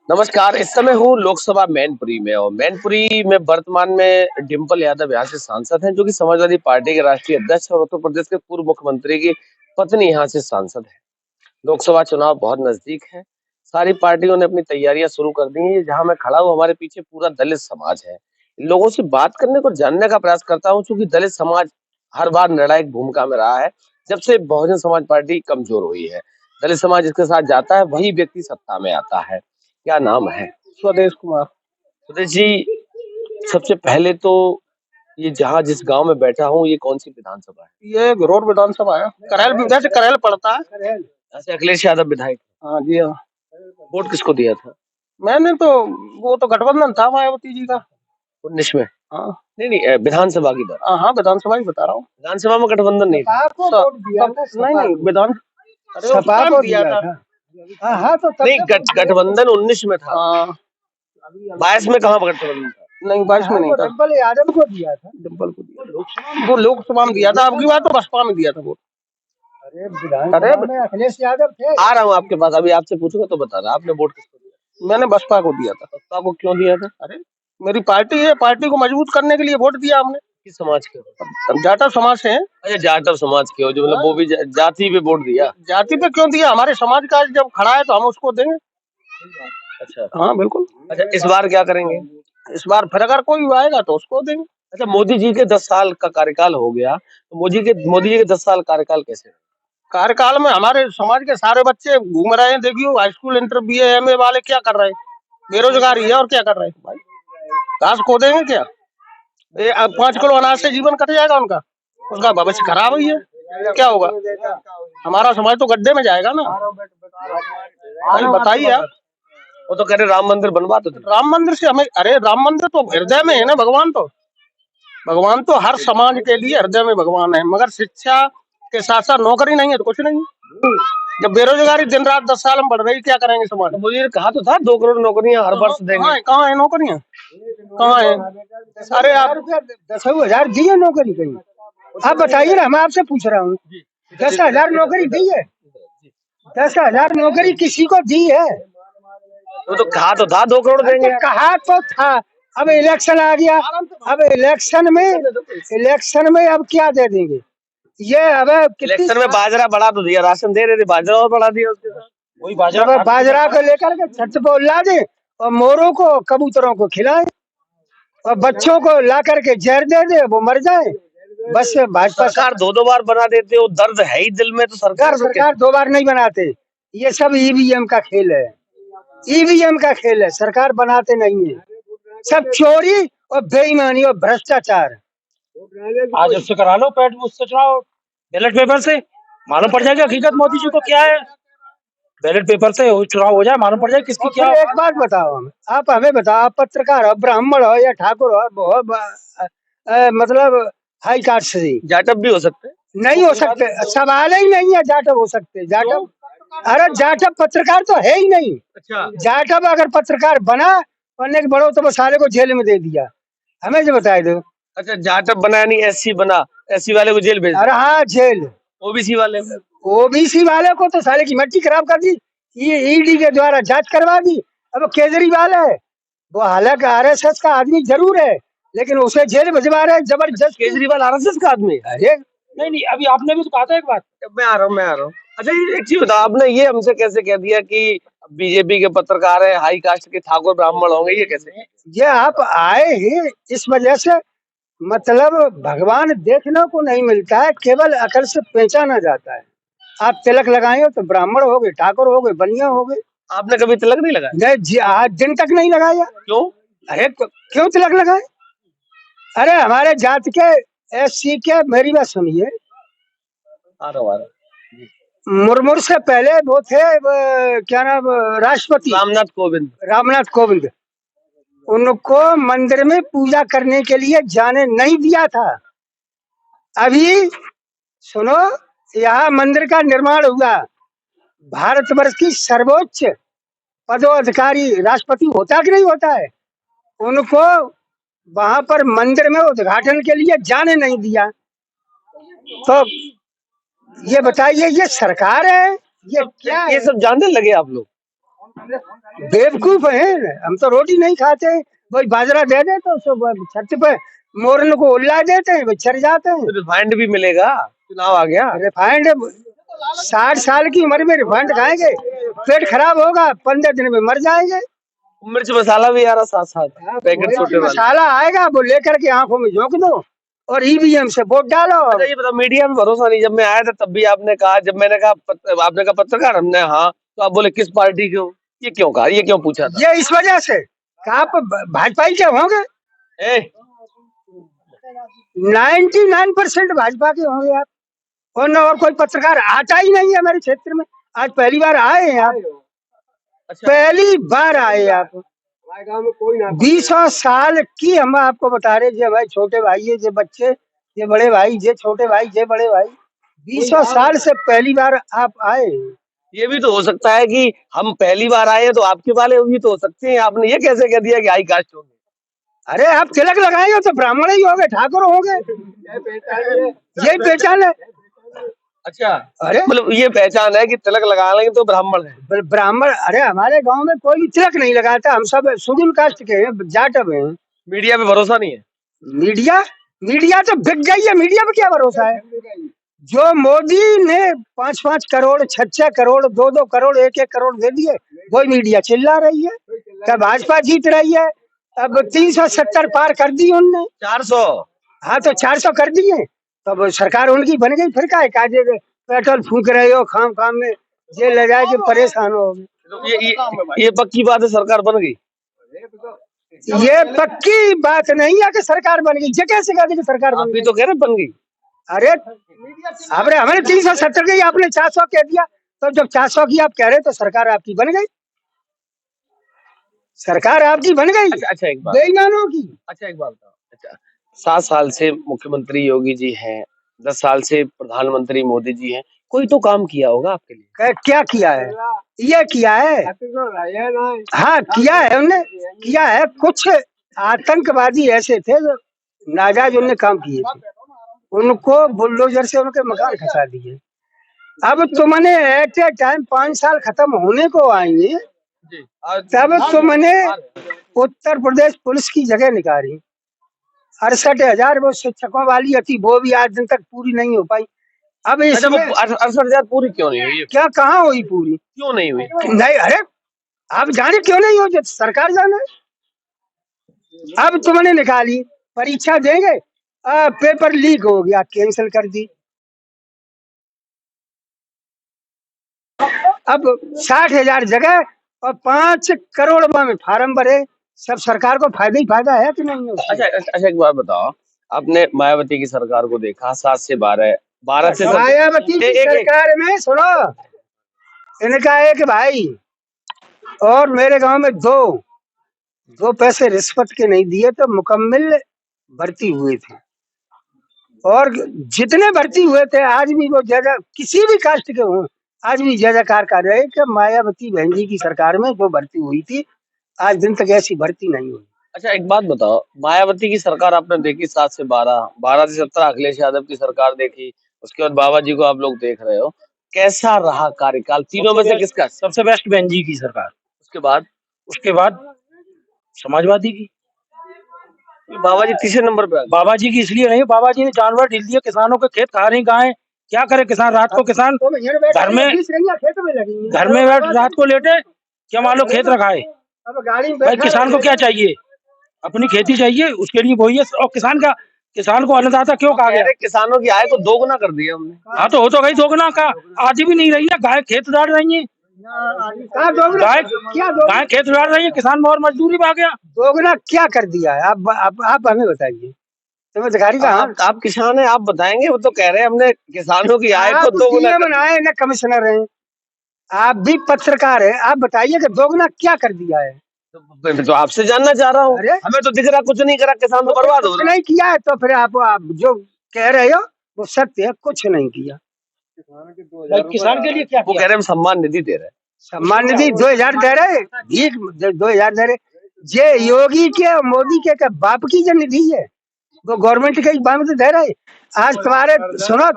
नमस्कार, इस समय हूँ लोकसभा मैनपुरी में और मैनपुरी में वर्तमान में डिंपल यादव यहाँ से सांसद हैं, जो कि समाजवादी पार्टी के राष्ट्रीय अध्यक्ष और उत्तर प्रदेश के पूर्व मुख्यमंत्री की पत्नी यहाँ से सांसद है। लोकसभा चुनाव बहुत नजदीक है। सारी पार्टियों ने अपनी तैयारियां शुरू कर दी हैं। जहां मैं खड़ा हूँ, हमारे पीछे पूरा दलित समाज है। इन लोगों से बात करने को जानने का प्रयास करता हूँ, क्योंकि दलित समाज हर बार निर्णायक भूमिका में रहा है, जब से बहुजन समाज पार्टी कमजोर हुई है। दलित समाज जिसके साथ जाता है, वही व्यक्ति सत्ता में आता है। क्या नाम है? स्वदेश कुमार। सुदेश जी, सबसे पहले तो ये जहाँ जिस गांव में बैठा हूँ, ये कौन सी विधानसभा है? ये घरोट विधानसभा है। करेल विधान से करेल पड़ता है। ऐसे अखिलेश यादव विधायक। हाँ जी हाँ। वोट किसको दिया था? मैंने तो वो तो गठबंधन था मायावती जी का। 19 में? हाँ नहीं नहीं, विधानसभा की बात। हाँ, विधानसभा ही बता रहा हूँ। विधानसभा में गठबंधन नहीं था। नहीं नहीं विधान सपा को दिया था। हाँ हाँ तो नहीं, गठबंधन 19 में था। हाँ 22 में कहाँ गठबंधन था? नहीं 22 में नहीं था। डिंपल यादव को दिया था। डिंपल को दिया, वो लोकसभा में दिया था। अब की बार तो बसपा में दिया था वो। अरे विधानसभा में अखिलेश यादव थे। आ रहा हूँ आपके पास, अभी आपसे पूछूंगा तो बता रहा। आपने वोट किसको दिया? मैंने बसपा को दिया था। बसपा को क्यों दिया था? अरे मेरी पार्टी है, पार्टी को मजबूत करने के लिए वोट दिया हमने। किस समाज के हो? हम जाटव समाज से हैं। अच्छा, जाटव समाज के हो, जो मतलब वो भी जाति पे वोट दिया। जाति पे क्यों दिया? हमारे समाज का जब खड़ा है तो हम उसको देंगे। अच्छा हाँ बिल्कुल। अच्छा, इस बार क्या करेंगे? इस बार फिर अगर कोई आएगा तो उसको देंगे। अच्छा, मोदी जी के 10 साल का कार्यकाल हो गया, तो मोदी जी के 10 साल कार्यकाल कैसे रहे? कार्यकाल में हमारे समाज के सारे बच्चे घूम रहे हैं। देखियो high school inter BA MA वाले क्या कर रहे हैं? बेरोजगारी है और क्या कर रहे हैं भाई? घास खो देंगे क्या? ये अब 5 किलो अनाज से जीवन कट जाएगा उनका। उसका भविष्य खराब ही है। क्या होगा? हमारा समाज तो गड्ढे में जाएगा ना भाई। बताइए आप। वो तो कह रहे राम मंदिर बनवा दो। राम मंदिर से हमें, अरे राम मंदिर तो हृदय में है ना। भगवान तो हर समाज के लिए हृदय में भगवान है। मगर शिक्षा के साथ साथ नौकरी नहीं है तो कुछ नहीं है। जब बेरोजगारी दिन रात 10 साल में बढ़ रही, क्या करेंगे समाज? तो मुझे कहा तो था 2 करोड़ नौकरियां हर वर्ष देंगे। कहाँ है नौकरियां? कहाँ है? अरे आप 10,000 दी है नौकरी कहीं? आप बताइए ना, मैं आपसे पूछ रहा हूँ। 10,000 नौकरी दी है? 10,000 नौकरी किसी को दी है? वो तो कहा तो था 2 करोड़ देंगे। कहा तो था। अब इलेक्शन आ गया। अब इलेक्शन में अब क्या दे देंगे? ये अब इलेक्शन में बाजरा बढ़ा तो दिया, राशन दे रहे थे, बाजरा और बढ़ा दिया उसके साथ। वही बाजरा को लेकर के छत पे उल्ला दे और मोरों को कबूतरों को खिलाए और बच्चों को ला करके जहर दे दे, वो मर जाए। बस भाजपा सरकार 2 बार बना देते हो, दर्द है ही दिल में, तो सरकार 2 बार नहीं बनाते। ये सब EVM का खेल है। EVM का खेल है। सरकार बनाते नहीं है। सब चोरी और बेईमानी और भ्रष्टाचार। आज उससे करा लो पैट, उससे चुनाव बैलेट पेपर से मालूम पड़ जाएगा हकीकत मोदी जी को क्या है। बैलेट पेपर से चुनाव हो जाए, मालूम पड़ जाए किसकी क्या। एक बात बताओ, आप हमें बताओ, आप पत्रकार हो, ब्राह्मण हो या ठाकुर हो, मतलब हाई कास्ट से जाटव भी हो सकते हैं? नहीं हो सकते। सवाल ही नहीं है जाटव हो सकते। जाटव, अरे जाटव पत्रकार तो है ही नहीं। अच्छा, जाटव अगर पत्रकार बनने के बड़ो तो वो सारे को जेल में दे दिया। हमें जो बताए दो। अच्छा, जाटव बना नहीं, SC बना, SC वाले को जेल भेज। अरे हाँ जेल। OBC वाले को तो साले की मिट्टी खराब कर दी। ये ED के द्वारा जांच करवा दी। अब केजरीवाल है, वो हालांकि RSS का आदमी जरूर है, लेकिन उसे जेल भिजवा रहे जबरदस्त। केजरीवाल RSS का आदमी? अरे नहीं, अभी आपने भी तो कहा था एक बात। मैं आ रहा हूँ। अच्छा, ये एक चीज बताओ, आपने ये हमसे कैसे कह दिया कि बीजेपी के पत्रकार है, हाई कास्ट के ठाकुर ब्राह्मण होंगे, ये कैसे? ये आप आए ही इस वजह से, मतलब भगवान देखने को नहीं मिलता है, केवल अकल से पहचाना जाता है। आप तिलक लगाए हो तो ब्राह्मण हो गए, ठाकुर हो गए, बनिया हो गए। आपने कभी तिलक नहीं लगाया? नहीं जी, आज दिन तक नहीं लगाया। क्यों? अरे क्यों तिलक लगाए? अरे हमारे जात के SC के, मेरी बात सुनिए, आ रहा मुर्मू से पहले वो थे, क्या नाम, राष्ट्रपति रामनाथ कोविंद। उनको मंदिर में पूजा करने के लिए जाने नहीं दिया था। अभी सुनो, यहाँ मंदिर का निर्माण हुआ। भारतवर्ष की सर्वोच्च पदाधिकारी राष्ट्रपति होता कि नहीं होता है? उनको वहां पर मंदिर में उद्घाटन के लिए जाने नहीं दिया। तो ये बताइए, ये सरकार है ये क्या? ये सब जानने लगे आप लोग? बेवकूफ है, हम तो रोटी नहीं खाते, वही बाजरा दे दे तो छत पे मोरन को उल्ला देते हैं, वो चढ़ जाते हैं। रिफाइंड भी मिलेगा, चुनाव आ गया। रिफाइंड 60 साल की उम्र में रिफाइंड खाएंगे, पेट खराब होगा, 15 दिन में मर जाएंगे। मिर्च मसाला भी आ रहा साथ साथ, पैकेट छोटे वाले। मसाला आएगा, वो लेकर के आंखों में झोंक दो और ईवीएम से वोट डालो। अच्छा ये बताओ, मीडिया में भरोसा नहीं, जब मैं आया था तब भी आपने कहा, जब मैंने कहा आपने कहा पत्रकार, हमने हाँ, तो आप बोले किस पार्टी के हो, ये क्यों कहा, ये क्यों पूछा था? ये इस वजह से कि आप भाजपा के होंगे, 99% भाजपा के होंगे आप, और कोई पत्रकार आता ही नहीं है हमारे क्षेत्र में। आज पहली बार आए हैं आप, अच्छा। पहली बार आए आप। 20 साल की हम आपको बता रहे, जे भाई छोटे भाई है, जे बच्चे, जे बड़े भाई, जे छोटे भाई, जे बड़े भाई, 20 साल से पहली बार आप आए। ये भी तो हो सकता है कि हम पहली बार आए हैं तो आपके वाले भी तो हो सकते हैं, आपने ये कैसे कह दिया कि हाई कास्ट होंगे? अरे आप तिलक लगाएंगे तो ब्राह्मण ही होंगे, ठाकुर होंगे, यही पहचान है। अच्छा, अरे मतलब ये पहचान है कि तिलक लगा लेंगे तो ब्राह्मण है। ब्राह्मण, अरे हमारे गांव में कोई भी तिलक नहीं लगाता, हम सब शेड्यूल कास्ट के हैं, जाटव हैं। मीडिया पे भरोसा नहीं है? मीडिया तो बिक गई है, मीडिया पे क्या भरोसा है? जो मोदी ने 5-5 करोड़, 6-6 करोड़, 2-2 करोड़, 1-1 करोड़ दे दिए, वही मीडिया चिल्ला रही है। तब भाजपा जीत रही है, अब 370 पार कर दी उनने। 400? हाँ तो 400 कर दिए, तब सरकार उनकी बन गई। फिर क्या काजे पेट्रोल फूक रहे हो खाम खाम में, जेल ले जाए के परेशान हो। तो ये पक्की बात है, सरकार बन गई? ये पक्की बात नहीं है कि सरकार बन गई, ये कैसे कह दी कि सरकार बन गई? तो कह रहे बन गई। अरे आपने हमने 370 की, आपने 400 कह दिया, तो जब 400 की आप कह रहे तो सरकार आपकी बन गई, सरकार आपकी बन गई। अच्छा एक बात, बेईमानों की। अच्छा एक बात बताओ, अच्छा 7 साल से मुख्यमंत्री योगी जी हैं, 10 साल से प्रधानमंत्री मोदी जी हैं, कोई तो काम किया होगा आपके लिए? क्या किया है? ये किया है, हाँ किया है, उन्होंने किया है। कुछ आतंकवादी ऐसे थे जो नाजायज उनने काम किए थे, उनको बुलडोजर से उनके मकान खसा दिए। अब तुमने एट ए टाइम 5 साल खत्म होने को आएंगे, तब तुमने उत्तर प्रदेश पुलिस की जगह निकाली 68,000 वो शिक्षकों वाली थी, वो भी आज दिन तक पूरी नहीं हो पाई। अब इसमें 68,000 पूरी क्यों नहीं हुई? क्या कहाँ हुई पूरी? क्यों नहीं हुई? नहीं, अरे आप जाने क्यों नहीं हो, जब सरकार जाने। अब तुमने निकाली, परीक्षा देंगे, पेपर लीक हो गया, कैंसिल कर दी। अब 60,000 जगह और 5 करोड़ में फार्म भरे, सब सरकार को फायदा ही फायदा है कि नहीं है? अच्छा एक बात बताओ, आपने मायावती की सरकार को देखा, 7 से 12 से मायावती की सरकार में सुनो, इनका एक भाई और मेरे गांव में दो पैसे रिश्वत के नहीं दिए तो मुकम्मल भर्ती हुए थे, और जितने भर्ती हुए थे आज भी वो जगह किसी भी कास्ट के हों, आज भी जय जयकार कर रहे कि मायावती बहन जी की सरकार में जो भर्ती हुई थी, आज दिन तक ऐसी भर्ती नहीं हुई। अच्छा एक बात बताओ, मायावती की सरकार आपने देखी 7 से 12, 12 से 17 अखिलेश यादव की सरकार देखी, उसके बाद बाबा जी को आप लोग देख रहे हो, कैसा रहा कार्यकाल? तीनों में से किसका? सबसे बेस्ट बहन जी की सरकार। उसके बाद समाजवादी की। बाबा जी तीसरे नंबर पे? बाबा जी की इसलिए नहीं, बाबा जी ने जानवर ढील दिए, किसानों के खेत खा रही गायें, क्या करे किसान? रात को किसान घर में बैठ रात को लेटे, क्या मालूम खेत रखाए। भाई किसान को क्या चाहिए? अपनी खेती चाहिए, उसके लिए वही है। और किसान को अन्नदाता क्यों कहा गया? किसानों की आय को दोगुना कर दिया हमने। हाँ तो हो तो गई दोगुना का, आधी भी नहीं रही है। गाय खेत उड़ाड़ रही है, गाय खेत उड़ाड़ रही है, किसान और मजदूरी में आ गया। दोगुना क्या कर दिया है? आप हमें बताइए, तुम्हें अधिकारी का? आप किसान है, आप बताएंगे। वो तो कह रहे हैं हमने किसानों की आय को दोगुना बनाए न, कमिश्नर है, आप भी पत्रकार है, आप बताइए कि दोगुना क्या कर दिया है? तो आपसे जानना चाह रहा हूँ। हमें तो दिख रहा कुछ नहीं करा, किसान तो बर्बाद हो रहा। नहीं किया है तो फिर आप जो कह रहे हो वो सत्य है, कुछ नहीं किया। किसान के लिए क्या? वो कह रहे हैं हम सम्मान निधि दे रहे हैं। सम्मान निधि 2000 दे रहे, भीख 2000 दे रहे। ये योगी के मोदी के बाप की जो निधि है वो गवर्नमेंट के बाप दे रहे। आज तुम्हारे सुनो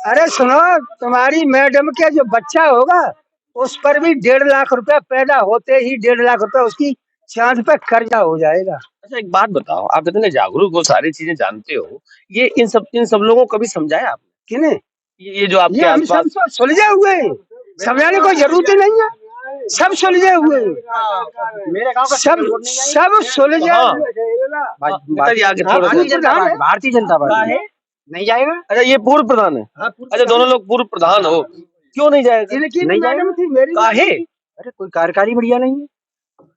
अरे सुनो, तुम्हारी मैडम के जो बच्चा होगा उस पर भी 1.5 लाख रुपया पैदा होते ही 1.5 लाख रुपया उसकी चांद पे कर्जा हो जाएगा। अच्छा एक बात बताओ, आप इतने जागरूक हो, सारी चीजें जानते हो, ये इन सब लोगों को कभी समझाया आपने? किन्हें? ये जो आपके ये हम सब आसपास तो सुलझे हुए हैं, समझाने कोई जरूरत ही नहीं है, सब सुलझे हुए हैं। मेरे गांव का सब सब सुलझे हाँ हुए। पिताजी आगे थोड़ा भारतीय जनता सा। पार्टी, भारतीय जनता पार्टी नहीं जाएगा। अच्छा ये पूर्व प्रधान है? अच्छा दोनों लोग पूर्व प्रधान हो, क्यों नहीं जाएगा? इनकी नहीं मैडम थी, मेरी काहे? अरे कोई कार्यकारी बढ़िया नहीं है,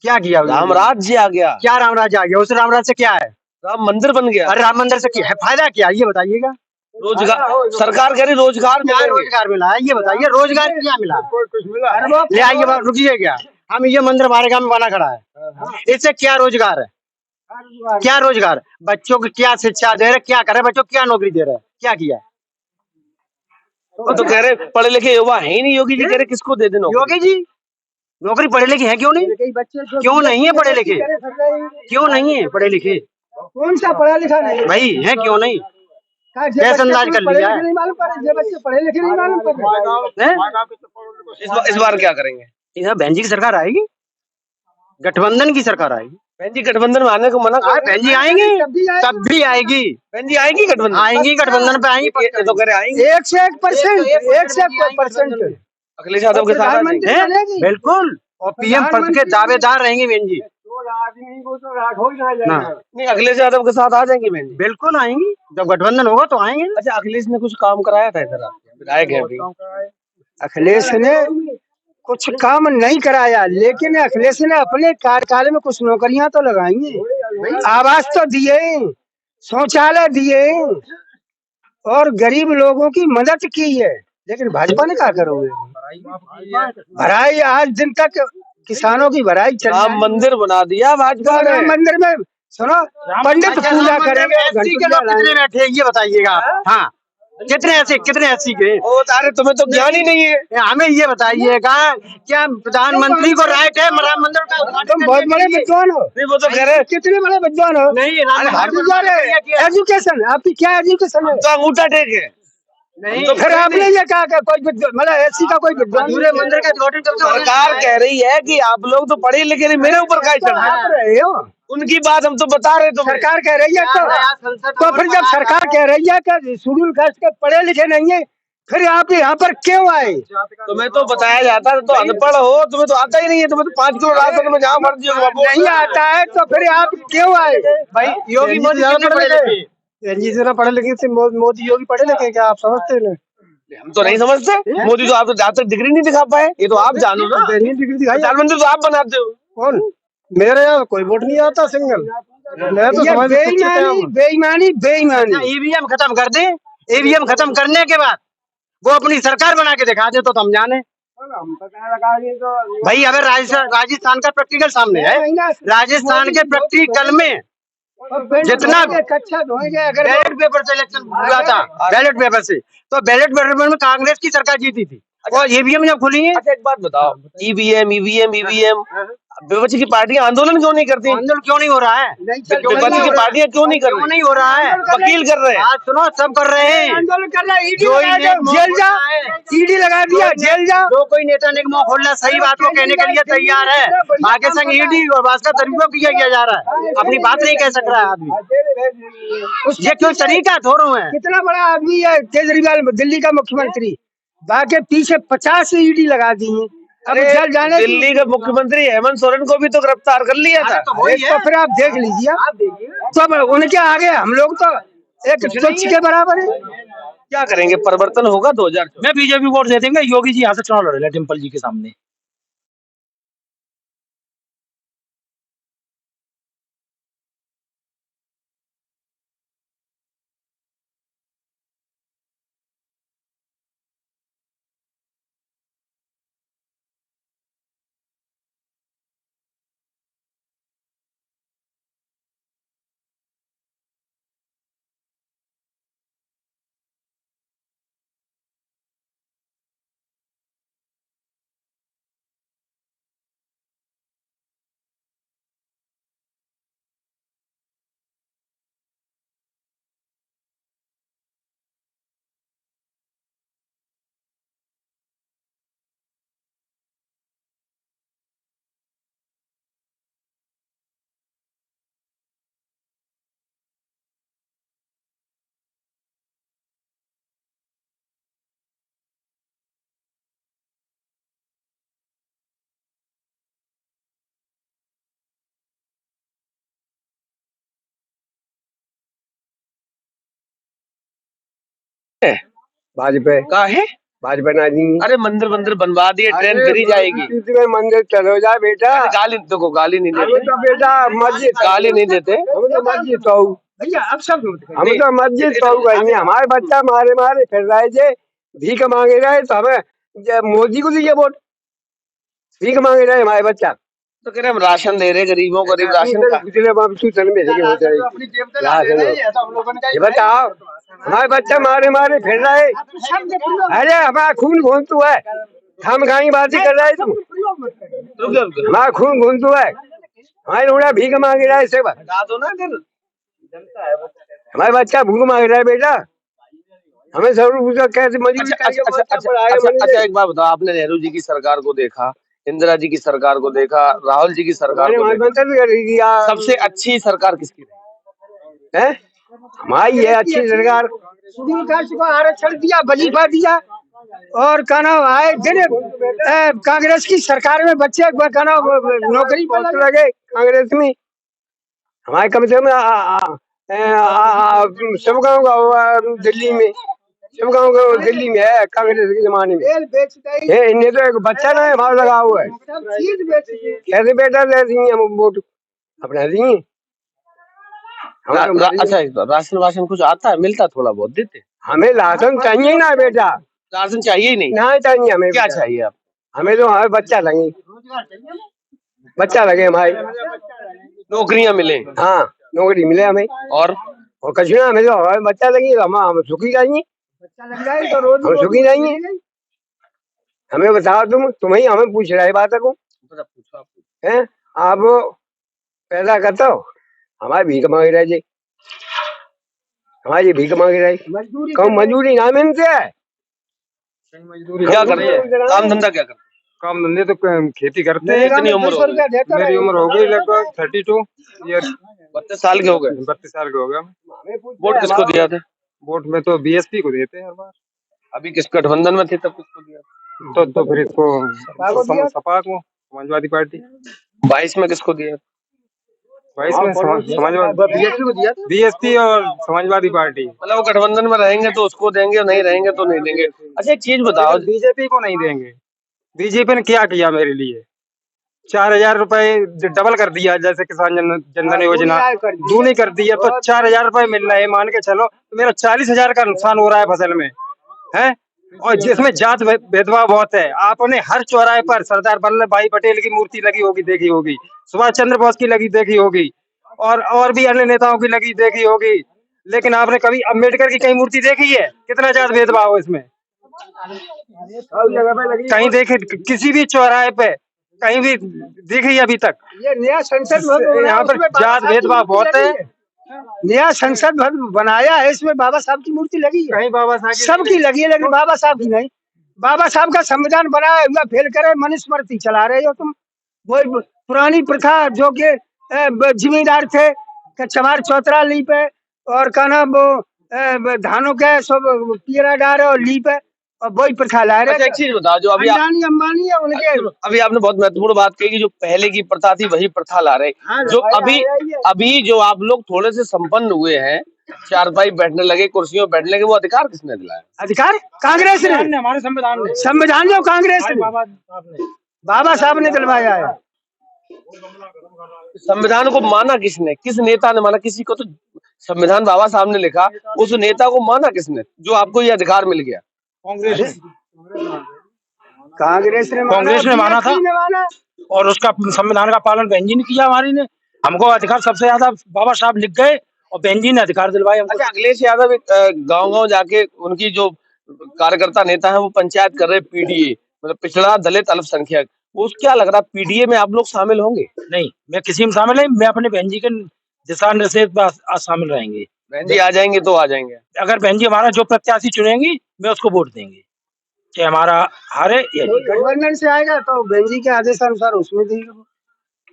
क्या किया उन्होंने? रामराज्य आ गया, क्या रामराज आ गया? उस रामराज से क्या है? राम मंदिर बन गया, अरे राम मंदिर से क्या है? फायदा क्या ये बताइएगा? रोजगार, सरकार कह रही रोजगार क्या मिलेंगे। रोजगार मिला है ये बताइए? रोजगार क्या मिला? कुछ मिला? ले आइए रुकिए, क्या हम ये मंदिर हमारे गांव में बना खड़ा है, इससे क्या रोजगार है? क्या रोजगार? बच्चों को क्या शिक्षा दे रहे, क्या करे? बच्चों को क्या नौकरी दे रहे, क्या किया? वो तो कह रहे पढ़े लिखे युवा है ही नहीं, योगी जी कह रहे किसको दे देना? योगी जी नौकरी पढ़े लिखे है क्यों नहीं? क्यों नहीं है पढ़े लिखे? क्यों नहीं है पढ़े लिखे? कौन सा पढ़ा लिखा नहीं भाई है क्यों नहीं? कैसे कैसे अंदाज कर लिया है? नहीं मालूम पड़े, जो बच्चे पढ़े लिखे नहीं मालूम पड़े। हैं? इस बार क्या करेंगे? इधर बहन जी की सरकार आएगी, गठबंधन की सरकार आएगी। बहन जी गठबंधन में आने को मना कर, बहन जी आएंगी, तब भी आएगी। बहन जी आएंगी गठबंधन, आएंगी गठबंधन पे आएंगी, ये तो कह रहे आएंगी। 101%, 101%। अखिलेश यादव के साथ आ जाएंगे। हैं? बिल्कुल, और पीएम पद के दावेदार रहेंगे बहन जी। नहीं अखिलेश यादव के साथ आ जाएंगी बहन जी। बिल्कुल आएंगी, जब गठबंधन होगा तो आएंगे। अच्छा अखिलेश ने कुछ काम कराया था इधर, आपके विधायक है अभी? अखिलेश ने कुछ काम नहीं कराया, लेकिन अखिलेश ने अपने कार्यकाल में कुछ नौकरियां तो लगाई हैं, आवास तो दिए, शौचालय दिए और गरीब लोगों की मदद की है। लेकिन भाजपा ने क्या करोगे? भराई आज दिन तक किसानों की भराई चल रही है। राम मंदिर बना दिया भाजपा ने। राम मंदिर में सुनो, पंडित पूजा करेंगे, एससी के लोग कितने बैठे हैं ये बताइएगा? हाँ कितने एससी के? ओ तारे तुम्हें तो ज्ञान ही नहीं है। हमें ये बताइएगा, क्या प्रधानमंत्री को राइट है राम मंदिर का उद्घाटन तुम बहुत बड़े विद्वान हो। नहीं वो तो कह रहे कितने बड़े विद्वान हो? नहीं एजुकेशन, आपकी क्या एजुकेशन है? तो अंगूठा टेक है। नहीं तो फिर आपने ये कहा कि कोई मतलब एससी का कोई विद्वान पूरे मंदिर का उद्घाटन कब से सरकार कह रही है कि आप लोग तो पढ़े लिखे नहीं, मेरे ऊपर का चढ़ आप रहे हो। उनकी बात हम तो बता रहे तो सरकार कह रही है तो फिर जब सरकार कह रही है कि शेड्यूल कास्ट के पढ़े लिखे नहीं है, फिर आप यहाँ पर क्यों आए? तुम्हें तो बताया जाता है तो अनपढ़ हो, तुम्हें तो आता ही नहीं है, तुम्हें तो 5 किलो राशन में जहाँ मर्जी हो नहीं आता है तो फिर आप क्यों आए? भाई योगी मोदी कितने पढ़े लिखे? एनजी से पढ़े लिखे थे, मोदी योगी पढ़े लिखे, क्या आप समझते हैं? हम तो नहीं समझते। मोदी तो आप तो ज्यादा डिग्री नहीं दिखा पाए, ये तो आप जानो ना। डिग्री दिखाई, प्रधानमंत्री तो आप बनाते हो। कौन? मेरे यहाँ कोई वोट नहीं आता सिंगल। मैं तो समझ बेईमानी बेईमानी बेईमानी। ईवीएम खत्म कर दे, ईवीएम खत्म करने के बाद वो अपनी सरकार बना के दिखा दे तो हम जाने। भाई अगर राजस्थान का प्रैक्टिकल सामने है, राजस्थान के प्रैक्टिकल में जितना बैलेट पेपर से इलेक्शन हुआ था, बैलेट पेपर से, तो बैलेट पेपर में कांग्रेस की सरकार जीती थी और ईवीएम जब खुली है। अच्छा एक बात बताओ, ईवीएम ईवीएम ईवीएम विपक्ष की पार्टियां आंदोलन क्यों नहीं करती? आंदोलन क्यों नहीं हो रहा है? विपक्ष की पार्टियां क्यों नहीं कर रही? नहीं हो रहा है? वकील कर रहे हैं। आज सुनो, सब कर रहे हैं, आंदोलन कर रहा है, जेल जा, ईडी लगा दिया, जेल जा। जो कोई नेता निगम खोल रहा सही बात को कहने के लिए तैयार है, बाकी संग ईडी और बात का दुरुपयोग किया जा रहा है, अपनी बात नहीं कह सक रहा है आदमी। ये क्यों तरीका थोड़ो है? कितना बड़ा आदमी है केजरीवाल, दिल्ली का मुख्यमंत्री, बाकी पीछे 50 ईडी लगा दी है। अब जेल जाने दिल्ली का मुख्यमंत्री हेमंत सोरेन को भी तो गिरफ्तार कर लिया था। तो वही है। तो फिर आप देख लीजिए, तो अब उनके आगे हम लोग तो एक तुच्छ के बराबर है। क्या करेंगे, परिवर्तन होगा 2000 मैं बीजेपी वोट दे देंगे, योगी जी यहाँ से चुनाव लड़ेगा डिम्पल जी के सामने। भाजपा का है भाजपा ना दी। अरे मंदिर मंदिर बनवा दिए, ट्रेन फ्री जाएगी। में मंदिर चलो जा बेटा। गाली देखो, गाली नहीं हमें देते, तो बेटा मस्जिद गाली नहीं देते। हमें तो मस्जिद तो भैया अब सब हमें तो मस्जिद तो कहीं हमारे बच्चा मारे मारे फिर रहे थे, भीख मांगे रहे तो हमें मोदी को दीजिए वोट। भीख मांगे रहे हमारे बच्चा, तो कह रहे हम राशन दे रहे गरीबों को, गरीब राशन खा। पिछले बार सूचन में ये बताओ हमारे बच्चा मारे मारे फिर रहे। अरे हमारा खून घूमतू है, हम खाई बातें कर रहे तुम। हमारा खून घूमतू है, हमारे लोड़ा भीख मांगे रहा है से बता दो ना फिर। हमारे बच्चा भूख मांग रहा है बेटा, हमें जरूर कैसे मजबूरी अच्छा एक बात बताओ, आपने नेहरू जी की सरकार को देखा, इंदिरा जी की सरकार को देखा, राहुल जी की सरकार को देखा, सबसे अच्छी सरकार किसकी रही है? हमारी है अच्छी सरकार। शेड्यूल कास्ट को आरक्षण दिया, वजीफा दिया, और कहना आए दिन कांग्रेस की सरकार में बच्चे कहना नौकरी बहुत लगे कांग्रेस में। हमारे कम से कम सब गाँव दिल्ली में, सब गाँव दिल्ली में है कांग्रेस के जमाने में। इन्हें तो एक बच्चा ना भाव लगा हुआ है, कैसे बेटा दे दी हम वोट अपना दी। अच्छा राशन वाशन कुछ आता है, मिलता थोड़ा बहुत देते? हमें राशन चाहिए ना बेटा, राशन चाहिए ही नहीं। ना चाहिए हमें। क्या चाहिए आप? हमें तो हमारे बच्चा लगे, बच्चा लगे हमारे, नौकरियां मिले। हाँ नौकरी मिले हमें, और कुछ ना हमें तो हमारे बच्चा लगी, हम सुखी रहेंगे, हम सुखी रहेंगे। हमें बताओ तुम ही हमें पूछ रहे बात को है। आप पैदा करते हो, हमारे भीख मांग रहे जी, हमारी भीख मांग रहे, कम मजदूरी ना मिलते है। क्या करते हैं, काम धंधा क्या करते? काम धंधे तो खेती करते हैं। कितनी उम्र हो गई? मेरी उम्र हो गई लगभग 32 ईयर। 32 साल के हो गए? 32 साल के हो गया। वोट किसको दिया था? वोट में तो बीएसपी को देते हैं हर बार। अभी किस गठबंधन में थे तब किसको दिया? तो फिर इसको सपा को, समाजवादी पार्टी। 22 में किसको दिया? 22 में समाजवादी बीएसपी और समाजवादी पार्टी। मतलब वो गठबंधन में रहेंगे तो उसको देंगे, नहीं रहेंगे तो नहीं देंगे। अच्छा एक चीज बताओ, बीजेपी को नहीं देंगे। बीजेपी ने क्या किया मेरे लिए? 4000 रुपए डबल कर दिया, जैसे किसान जनधन योजना दूनी कर दी है, तो 4000 रुपए मिल रहे हैं। मान के चलो तो मेरा 40,000 का नुकसान हो रहा है फसल में है। और जिसमें जात भेदभाव बहुत है। आपने हर चौराहे पर सरदार वल्लभ भाई पटेल की मूर्ति लगी होगी, देखी होगी, सुभाष चंद्र बोस की लगी देखी होगी, और भी अन्य नेताओं की लगी देखी होगी, लेकिन आपने कभी अम्बेडकर की कहीं मूर्ति देखी है? कितना जात भेदभाव है इसमें। कहीं देखे किसी भी चौराहे पे कहीं भी देखी अभी तक? ये नया संसद यहाँ पर जात भेदभाव बहुत है। नया संसद भवन बनाया है, इसमें बाबा साहब की मूर्ति लगी है, कहीं बाबा साहब सबकी लगी है, लेकिन बाबा साहब की नहीं। बाबा साहब का संविधान बनाया हुआ फेल करे, मनुस्मृति चला रहे हो तुम। वो पुरानी प्रथा जो कि जिम्मेदार थे चमार चौतरा ली पे, और कहना वो धानों के सब पीरा डारे और ली पे, और वही प्रथा ला रहे। अच्छा एक चीज बताओ, जो अभी अंबानी है उनके, अभी आपने बहुत महत्वपूर्ण बात कही कि जो पहले की प्रथा थी वही प्रथा ला रहे। जो अभी जो आप लोग थोड़े से संपन्न हुए हैं, चारपाई बैठने लगे, कुर्सियों बैठने लगे, वो अधिकार किसने दिलाया? अधिकार कांग्रेस ने, हमारे संविधान जो कांग्रेस ने, बाबा साहब ने दिलवाया है। संविधान को माना किसने? किस नेता ने माना? किसी को तो संविधान बाबा साहब ने लिखा, उस नेता को माना किसने जो आपको ये अधिकार मिल गया? कांग्रेस ने माना था, और उसका संविधान का पालन बहन जी ने किया। हमारी ने हमको अधिकार सबसे ज्यादा बाबा साहब लिख गए, और बहन जी ने अधिकार दिलवाए हमको। अच्छा अखिलेश यादव गांव-गांव जाके उनकी जो कार्यकर्ता नेता है वो पंचायत कर रहे, पीडीए मतलब पिछड़ा दलित अल्पसंख्यक, वो क्या लग रहा पीडीए में आप लोग शामिल होंगे? नहीं, मैं किसी में शामिल नहीं, मैं अपने बहन जी के दिशा निर्देश पर शामिल रहेंगे। बहन जी आ जाएंगे तो आ जाएंगे। अगर बहन जी हमारा जो प्रत्याशी चुनेंगी मैं उसको वोट देंगे, कि हमारा हारे या गठबंधन से आएगा तो बहन जी के आदेश अनुसार उसमें देंगे।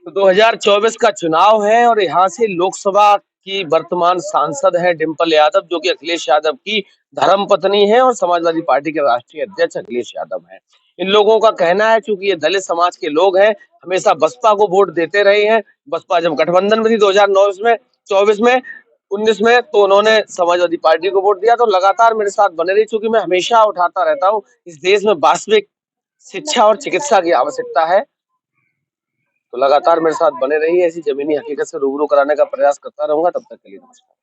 तो 2024 का चुनाव है और यहाँ से लोकसभा की वर्तमान सांसद है डिंपल यादव, जो कि अखिलेश यादव की धर्मपत्नी है और समाजवादी पार्टी के राष्ट्रीय अध्यक्ष अखिलेश यादव हैं। इन लोगों का कहना है चूंकि ये दलित समाज के लोग हैं, हमेशा बसपा को वोट देते रहे हैं। बसपा जब गठबंधन में थी 2009 में 24 में, 19 में तो उन्होंने समाजवादी पार्टी को वोट दिया, तो लगातार मेरे साथ बने रही, चूंकि मैं हमेशा उठाता रहता हूँ इस देश में वास्तविक शिक्षा और चिकित्सा की आवश्यकता है। तो लगातार मेरे साथ बने रहिए, ऐसी जमीनी हकीकत से रूबरू कराने का प्रयास करता रहूंगा। तब तक के लिए नमस्कार।